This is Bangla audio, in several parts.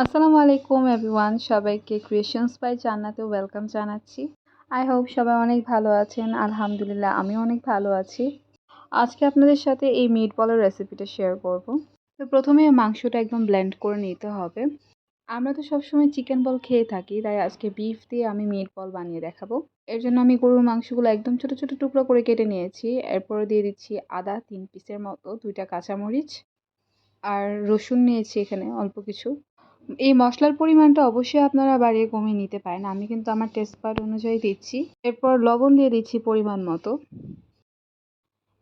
আসসালামু আলাইকুম এভরিওয়ান, সবাইকে ক্রিয়েশনস বাই জান্নাতে ওয়েলকাম জানাচ্ছি। আই হোপ সবাই অনেক ভালো আছেন। আলহামদুলিল্লাহ আমিও অনেক ভালো আছি। আজকে আপনাদের সাথে এই মিটবলের রেসিপিটা শেয়ার করব। তো প্রথমে মাংসটা একদম ব্লেন্ড করে নিতে হবে। আমরা তো সবসময় চিকেন বল খেয়ে থাকি, তাই আজকে বিফ দিয়ে আমি মিটবল বানিয়ে দেখাবো। এর জন্য আমি গরুর মাংসগুলো একদম ছোট ছোট টুকরো করে কেটে নিয়েছি। এরপরে দিয়ে দিচ্ছি আদা 3 পিসের মতো, 2টা কাঁচামরিচ আর রসুন নিয়েছি এখানে অল্প কিছু। এই মশলার পরিমাণটা অবশ্যই আপনারা বাড়িয়ে কমিয়ে নিতে পারেন। আমি কিন্তু আমার টেস্ট বাড অনুযায়ী দিচ্ছি। এরপর লবণ দিয়ে দিচ্ছি পরিমাণ মতো।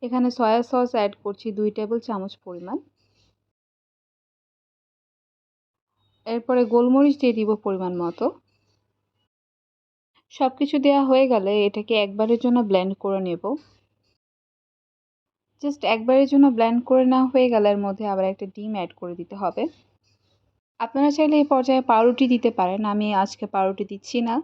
এখানে সয়া সস অ্যাড করছি 2 টেবিল চামচ পরিমাণ। এরপরে গোলমরিচ দিয়ে দিব পরিমাণ মতো। সবকিছু দেওয়া হয়ে গেলে এটাকে একবারের জন্য ব্লেন্ড করে নেব। জাস্ট একবারের জন্য ব্লেন্ড করে নেওয়া হয়ে গেলে এর মধ্যে আবার একটা ডিম অ্যাড করে দিতে হবে। আপনারা চাইলে এই পর্যায়ে পাউরুটি দিতে পারেন, আমি আজকে পাউরুটি দিচ্ছি না।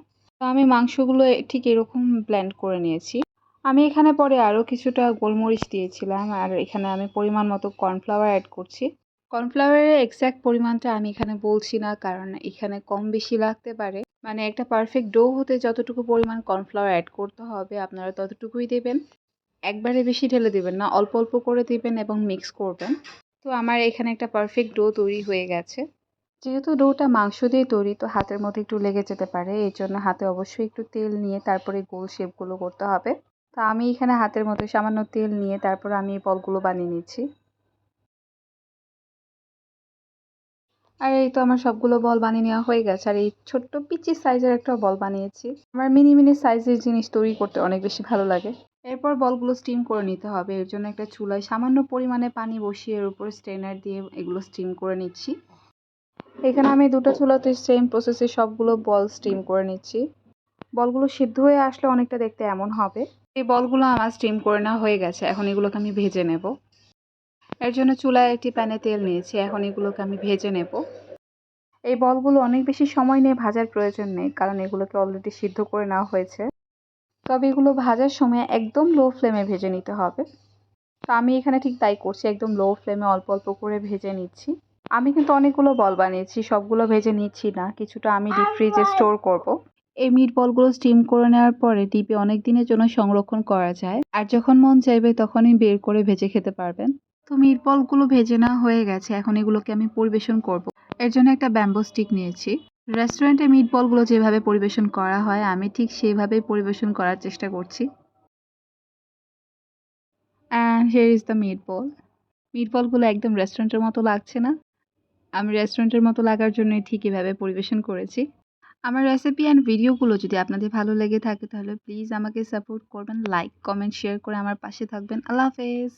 তো আমি মাংসগুলো ঠিক এরকম ব্লেন্ড করে নিয়েছি। আমি এখানে পরে আরও কিছুটা গোলমরিচ দিয়েছিলাম, আর এখানে আমি পরিমাণ মতো কর্নফ্লাওয়ার অ্যাড করছি। কর্নফ্লাওয়ারের এক্স্যাক্ট পরিমাণটা আমি এখানে বলছি না, কারণ এখানে কম বেশি লাগতে পারে। মানে একটা পারফেক্ট ডো হতে যতটুকু পরিমাণ কর্নফ্লাওয়ার অ্যাড করতে হবে আপনারা ততটুকুই দেবেন। একবারে বেশি ঢেলে দেবেন না, অল্প অল্প করে দিবেন এবং মিক্স করবেন। তো আমার এখানে একটা পারফেক্ট ডো তৈরি হয়ে গেছে। যেহেতু ডোটা মাংস দিয়ে তৈরি, তো হাতের মধ্যে একটু লেগে যেতে পারে, এই জন্য হাতে অবশ্যই একটু তেল নিয়ে তারপরে গোল শেপগুলো করতে হবে। তো আমি এখানে হাতের মধ্যে সামান্য তেল নিয়ে তারপর আমি এই বলগুলো বানিয়ে নিচ্ছি। আর এই তো আমার সবগুলো বল বানিয়ে নেওয়া হয়ে গেছে। আর এই ছোট্ট পিচি সাইজের একটা বল বানিয়েছি। আমার মিনি মিনি সাইজের জিনিস তৈরি করতে অনেক বেশি ভালো লাগে। এরপর বলগুলো স্টিম করে নিতে হবে। এর জন্য একটা চুলায় সামান্য পরিমাণে পানি বসিয়ে এর উপর স্ট্রেনার দিয়ে এগুলো স্টিম করে নিচ্ছি। এখানে আমি দুটো চুলাতে সেম প্রসেসে সবগুলো বল স্টিম করে নিচ্ছি। বলগুলো সিদ্ধ হয়ে আসলে অনেকটা দেখতে এমন হবে। এই বলগুলো আমার স্টিম করে নেওয়া হয়ে গেছে, এখন এগুলোকে আমি ভেজে নেব। এর জন্য চুলায় একটি প্যানে তেল নিয়েছি, এখন এগুলোকে আমি ভেজে নেব। এই বলগুলো অনেক বেশি সময় নিয়ে ভাজার প্রয়োজন নেই, কারণ এগুলোকে অলরেডি সিদ্ধ করে নেওয়া হয়েছে। তবে এগুলো ভাজার সময় একদম লো ফ্লেমে ভেজে নিতে হবে। তো আমি এখানে ঠিক তাই করছি, একদম লো ফ্লেমে অল্প অল্প করে ভেজে নিচ্ছি। আমি কিন্তু অনেকগুলো বল বানিয়েছি, সবগুলো ভেজে নিচ্ছি না, কিছুটা আমি ডিপ ফ্রিজে স্টোর করব। এই মিট বলগুলো স্টিম করে নেওয়ার পরে ডিপে অনেক দিনের জন্য সংরক্ষণ করা যায়, আর যখন মন চাইবে তখনই বের করে ভেজে খেতে পারবেন। তো মিট বলগুলো ভেজে নেওয়া হয়ে গেছে, এখন এগুলোকে আমি পরিবেশন করব। এর জন্য একটা ব্যাম্বো স্টিক নিয়েছি। রেস্টুরেন্টে মিট বলগুলো যেভাবে পরিবেশন করা হয় আমি ঠিক সেইভাবেই পরিবেশন করার চেষ্টা করছি। And here is the meatball. মিট বলগুলো একদম রেস্টুরেন্টের মতো লাগছে না? আমি রেস্টুরেন্টের মতো লাগার জন্যই ঠিক এভাবে পরিবেশন করেছি। আমার রেসিপি অ্যান্ড ভিডিওগুলো যদি আপনাদের ভালো লেগে থাকে তাহলে প্লিজ আমাকে সাপোর্ট করবেন, লাইক কমেন্ট শেয়ার করে আমার পাশে থাকবেন। আল্লাহ হাফেজ।